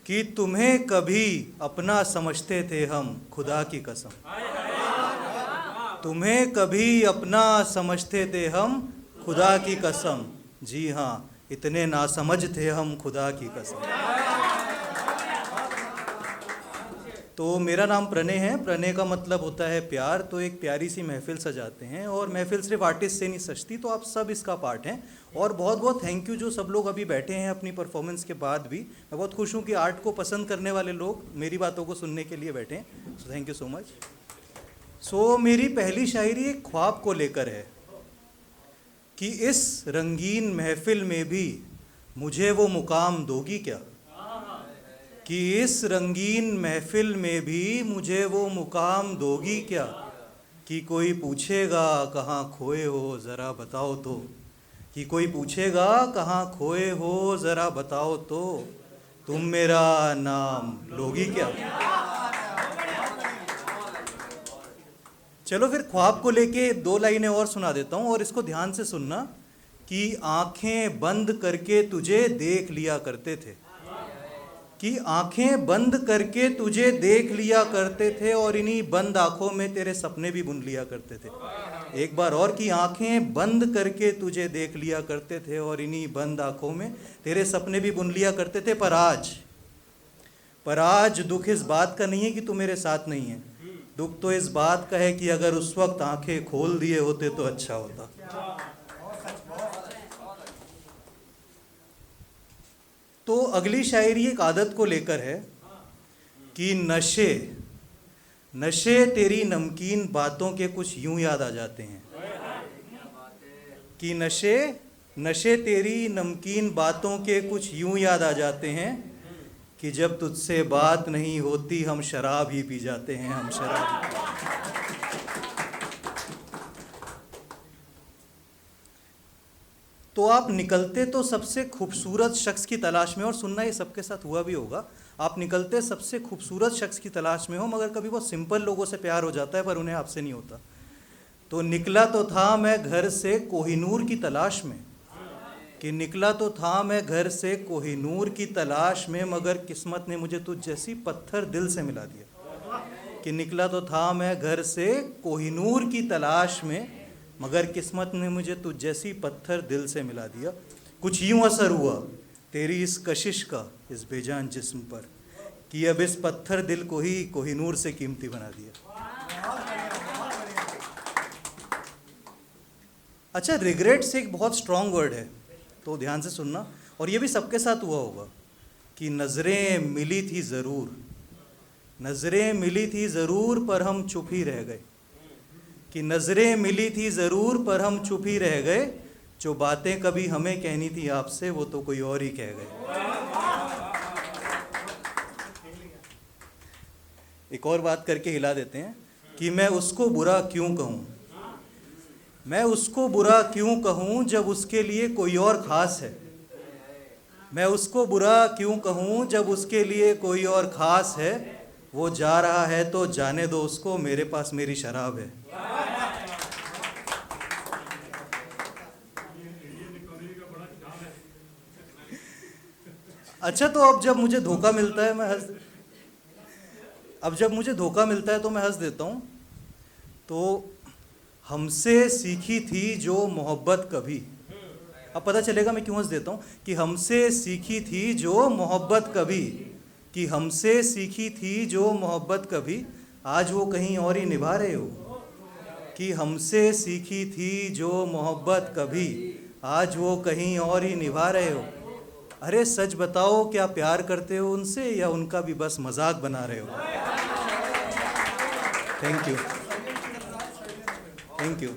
कि तुम्हें कभी अपना समझते थे हम, खुदा की कसम। तुम्हें कभी अपना समझते थे हम, खुदा की कसम। जी हाँ, इतने नासमझ थे हम, खुदा की कसम। तो मेरा नाम प्रणय है। प्रणय का मतलब होता है प्यार। तो एक प्यारी सी महफिल सजाते हैं, और महफिल सिर्फ आर्टिस्ट से नहीं सजती, तो आप सब इसका पार्ट हैं। और बहुत बहुत थैंक यू जो सब लोग अभी बैठे हैं अपनी परफॉर्मेंस के बाद भी। मैं बहुत खुश हूँ कि आर्ट को पसंद करने वाले लोग मेरी बातों को सुनने के लिए बैठे हैं। So thank you so much. So मेरी पहली शायरी एक ख्वाब को लेकर है कि इस रंगीन महफिल में भी मुझे वो मुकाम दोगी क्या, कि इस रंगीन महफिल में भी मुझे वो मुकाम दोगी क्या, कि कोई पूछेगा कहाँ खोए हो ज़रा बताओ तो, कि कोई पूछेगा कहाँ खोए हो ज़रा बताओ तो, तुम मेरा नाम लोगी क्या। चलो फिर ख्वाब को लेके 2 लाइनें और सुना देता हूँ, और इसको ध्यान से सुनना। कि आंखें बंद करके तुझे देख लिया करते थे, कि आंखें बंद करके तुझे देख लिया करते थे, और इन्हीं बंद आंखों में तेरे सपने भी बुन लिया करते थे। एक बार और, कि आंखें बंद करके तुझे देख लिया करते थे, और इन्हीं बंद आंखों में तेरे सपने भी बुन लिया करते थे। पर आज दुख इस बात का नहीं है कि तू मेरे साथ नहीं है, दुख तो इस बात का है कि अगर उस वक्त आंखें खोल दिए होते तो अच्छा होता। तो अगली शायरी एक आदत को लेकर है कि नशे तेरी नमकीन बातों के कुछ यूं याद आ जाते हैं, कि नशे तेरी नमकीन बातों के कुछ यूं याद आ जाते हैं, कि जब तुझसे बात नहीं होती हम शराब ही पी जाते हैं, हम शराब ही। तो आप निकलते तो सबसे खूबसूरत शख्स की तलाश में, और सुनना ये सबके साथ हुआ भी होगा, आप निकलते सबसे खूबसूरत शख्स की तलाश में हो, मगर कभी बहुत सिंपल लोगों से प्यार हो जाता है पर उन्हें आपसे नहीं होता। तो निकला तो था मैं घर से कोहिनूर की तलाश में, कि निकला तो था मैं घर से कोहिनूर की तलाश में, मगर किस्मत ने मुझे तुझ जैसी पत्थर दिल से मिला दिया। कि निकला तो था मैं घर से कोहिनूर की तलाश में, मगर किस्मत ने मुझे तुझ जैसी पत्थर दिल से मिला दिया। कुछ यूं असर हुआ तेरी इस कशिश का इस बेजान जिस्म पर, कि अब इस पत्थर दिल को ही कोहिनूर से कीमती बना दिया। अच्छा, रिग्रेट्स एक बहुत स्ट्रॉन्ग वर्ड है, तो ध्यान से सुनना। और ये भी सबके साथ हुआ होगा कि नज़रें मिली थी ज़रूर पर हम चुप ही रह गए, कि नज़रें मिली थी ज़रूर पर हम चुप ही रह गए, जो बातें कभी हमें कहनी थी आपसे वो तो कोई और ही कह गए। एक और बात करके हिला देते हैं कि मैं उसको बुरा क्यों कहूँ जब उसके लिए कोई और ख़ास है। मैं उसको बुरा क्यों कहूँ जब उसके लिए कोई और ख़ास है, वो जा रहा है तो जाने दो उसको, मेरे पास मेरी शराब है। अच्छा, तो अब जब मुझे धोखा मिलता है तो मैं हंस देता हूँ। तो हमसे सीखी थी जो मोहब्बत कभी, अब पता चलेगा मैं क्यों हंस देता हूँ, कि हमसे सीखी थी जो मोहब्बत कभी, कि हमसे सीखी थी जो मोहब्बत कभी, आज वो कहीं और ही निभा रहे हो। कि हमसे सीखी थी जो मोहब्बत कभी, आज वो कहीं और ही निभा रहे हो। अरे सच बताओ, क्या प्यार करते हो उनसे या उनका भी बस मजाक बना रहे हो। Thank you.